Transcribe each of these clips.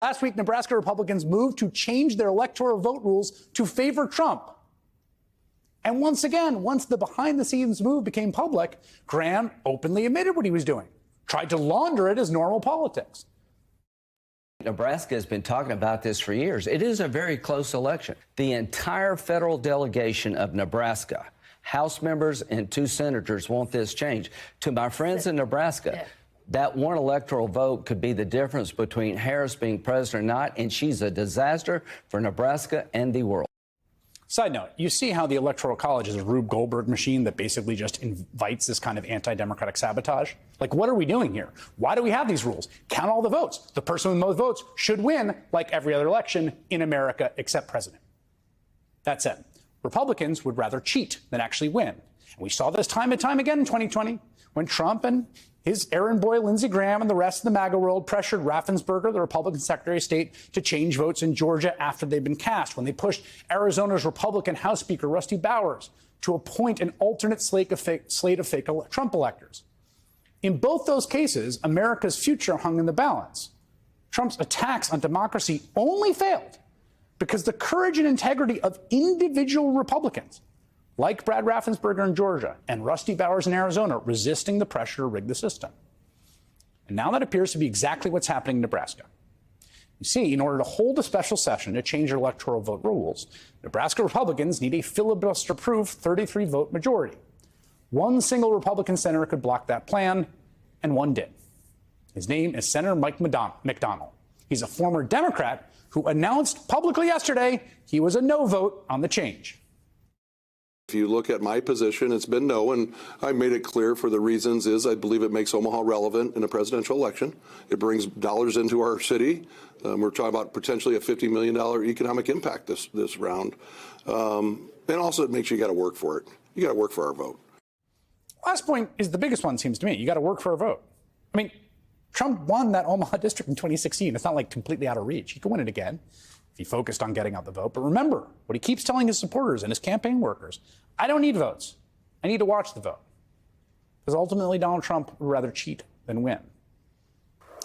Last week, Nebraska Republicans moved to change their electoral vote rules to favor Trump. And once again, once the behind-the-scenes move became public, Graham openly admitted what he was doing, tried to launder it as normal politics. Nebraska has been talking about this for years. It is a very close election. The entire federal delegation of Nebraska, House members and 2 senators, want this change. To my friends in Nebraska, that one electoral vote could be the difference between Harris being president or not, and she's a disaster for Nebraska and the world. Side note, you see how the Electoral College is a Rube Goldberg machine that basically just invites this kind of anti-democratic sabotage? Like, what are we doing here? Why do we have these rules? Count all the votes. The person with most votes should win, like every other election in America except president. That said, Republicans would rather cheat than actually win. And we saw this time and time again in 2020 when Trump and his errand boy, Lindsey Graham, and the rest of the MAGA world pressured Raffensperger, the Republican Secretary of State, to change votes in Georgia after they'd been cast, when they pushed Arizona's Republican House Speaker, Rusty Bowers, to appoint an alternate slate of fake Trump electors. In both those cases, America's future hung in the balance. Trump's attacks on democracy only failed because the courage and integrity of individual Republicans, like Brad Raffensperger in Georgia and Rusty Bowers in Arizona, resisting the pressure to rig the system. And now that appears to be exactly what's happening in Nebraska. You see, in order to hold a special session to change their electoral vote rules, Nebraska Republicans need a filibuster-proof 33-vote majority. One single Republican senator could block that plan, and one did. His name is Senator Mike McDonald. He's a former Democrat who announced publicly yesterday he was a no vote on the change. If you look at my position, it's been no, and I made it clear for the reasons is I believe it makes Omaha relevant in a presidential election. It brings dollars into our city. We're talking about potentially a $50 million economic impact this round. And also it makes you got to work for it. You got to work for our vote. Last point is the biggest one, seems to me. You got to work for a vote. I mean, Trump won that Omaha district in 2016. It's not like completely out of reach. He could win it again if he focused on getting out the vote. But remember what he keeps telling his supporters and his campaign workers. I don't need votes. I need to watch the vote. Because ultimately, Donald Trump would rather cheat than win.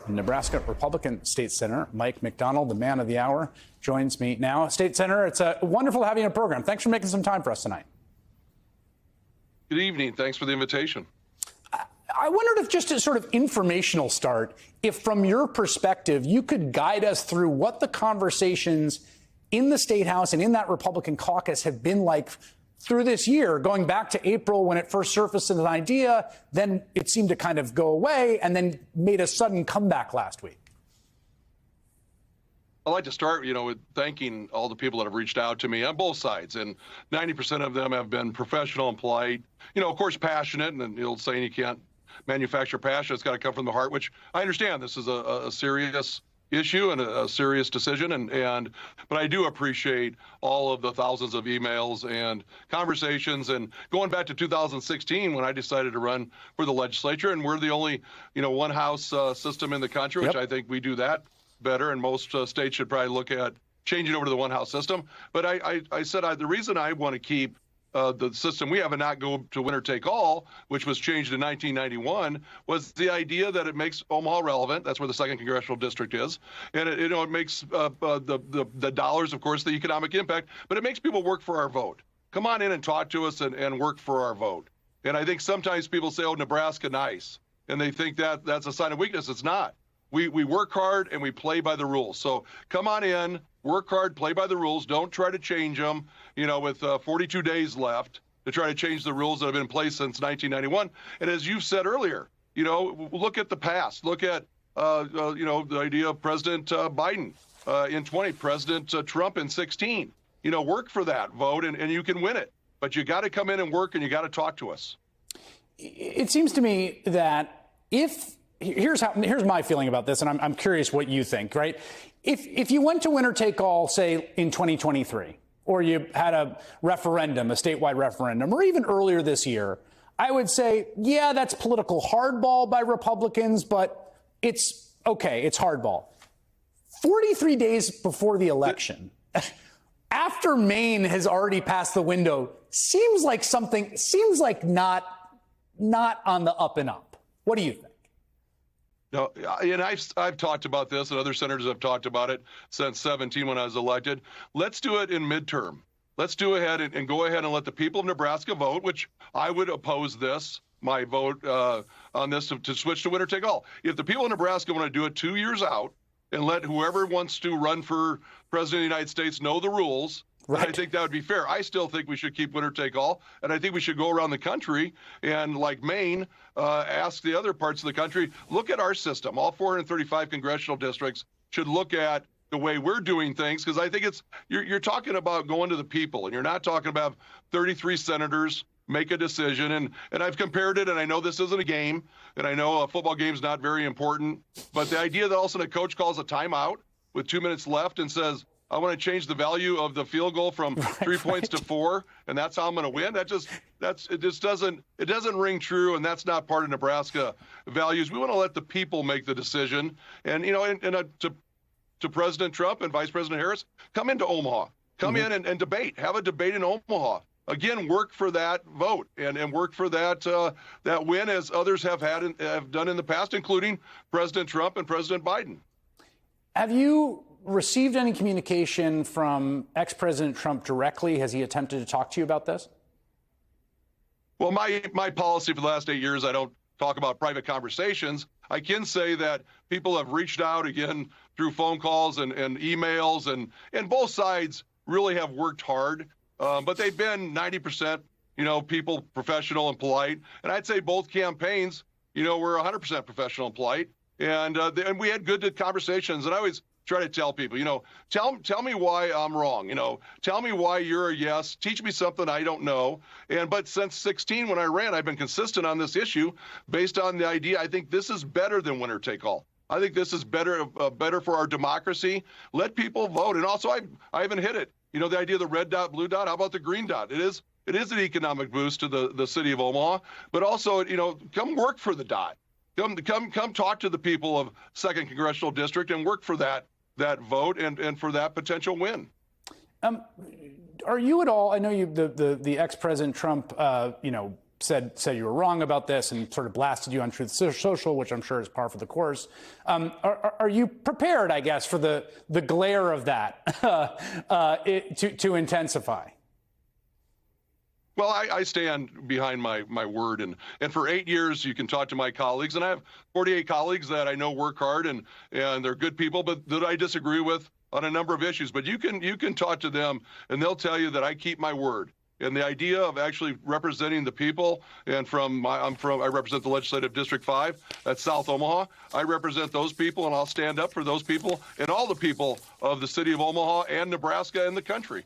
And Nebraska Republican State Senator Mike McDonald, the man of the hour, joins me now. State Senator, it's wonderful to have you in the program. Thanks for making some time for us tonight. Good evening. Thanks for the invitation. I wondered if, just a sort of informational start, if from your perspective, you could guide us through what the conversations in the State House and in that Republican caucus have been like through this year, going back to April when it first surfaced as an idea, then it seemed to kind of go away and then made a sudden comeback last week. I'd like to start, with thanking all the people that have reached out to me on both sides, and 90% of them have been professional and polite, of course, passionate, and the old saying, you can't manufacture passion. It's got to come from the heart, which I understand. This is a serious issue and a serious decision, but I do appreciate all of the thousands of emails and conversations, and going back to 2016 when I decided to run for the legislature, and we're the only one house system in the country, which I think we do that better, and most states should probably look at changing over to the one house system. But I said the reason I want to keep the system we have and not go to winner take all, which was changed in 1991, was the idea that it makes Omaha relevant. That's where the 2nd Congressional District is. And it makes the dollars, of course, the economic impact, but it makes people work for our vote. Come on in and talk to us and work for our vote. And I think sometimes people say, oh, Nebraska nice, and they think that's a sign of weakness. It's not. We work hard and we play by the rules. So come on in, work hard, play by the rules. Don't try to change them, with 42 days left to try to change the rules that have been in place since 1991. And as you've said earlier, look at the past. Look at, the idea of President Biden in 20, President Trump in 16. Work for that vote and you can win it. But you got to come in and work and you got to talk to us. It seems to me that here's my feeling about this, and I'm curious what you think, right? If you went to winner take all, say, in 2023, or you had a referendum, a statewide referendum, or even earlier this year, I would say, yeah, that's political hardball by Republicans, but it's okay, it's hardball. 43 days before the election, after Maine has already passed the window, seems like not on the up and up. What do you think? No, and I've talked about this, and other senators have talked about it since 17 when I was elected. Let's do it in midterm. Let's do ahead and go ahead and let the people of Nebraska vote, which I would oppose this, my vote on this to switch to winner take all. If the people of Nebraska want to do it 2 years out and let whoever wants to run for president of the United States know the rules, right, I think that would be fair. I still think we should keep winner take all, and I think we should go around the country and, like Maine, ask the other parts of the country, look at our system. All 435 congressional districts should look at the way we're doing things, because I think you're talking about going to the people, and you're not talking about 33 senators make a decision. And I've compared it, and I know this isn't a game, and I know a football game's not very important, but the idea that all of a sudden a coach calls a timeout with 2 minutes left and says, I want to change the value of the field goal from 3 points to 4, and that's how I'm going to win. It doesn't ring true, and that's not part of Nebraska values. We want to let the people make the decision. And to President Trump and Vice President Harris, come into Omaha, come in and debate, have a debate in Omaha. Again, work for that vote and work for that win, as others have done in the past, including President Trump and President Biden. Have you received any communication from ex-President Trump directly? Has he attempted to talk to you about this? Well, my policy for the last 8 years, I don't talk about private conversations. I can say that people have reached out again through phone calls and emails, and both sides really have worked hard, but they've been 90%, people professional and polite. And I'd say both campaigns, were 100% professional and polite, and we had good conversations. And I always try to tell people, tell me why I'm wrong. Tell me why you're a yes. Teach me something I don't know. But since 16, when I ran, I've been consistent on this issue based on the idea. I think this is better than winner take all. I think this is better for our democracy. Let people vote. And also, I haven't hit it. The idea of the red dot, blue dot. How about the green dot? It is an economic boost to the city of Omaha. But also, come work for the dot. Come talk to the people of 2nd Congressional District and work for that vote and for that potential win. Are you at all? I know the ex-President Trump, said you were wrong about this and sort of blasted you on Truth Social, which I'm sure is par for the course. Are you prepared, I guess, for the glare of that to intensify? Well, I stand behind my word, and for 8 years you can talk to my colleagues, and I have 48 colleagues that I know work hard and they're good people, but that I disagree with on a number of issues. But you can talk to them, and they'll tell you that I keep my word. And the idea of actually representing the people, and I represent the Legislative District 5 at South Omaha. I represent those people, and I'll stand up for those people and all the people of the city of Omaha and Nebraska and the country.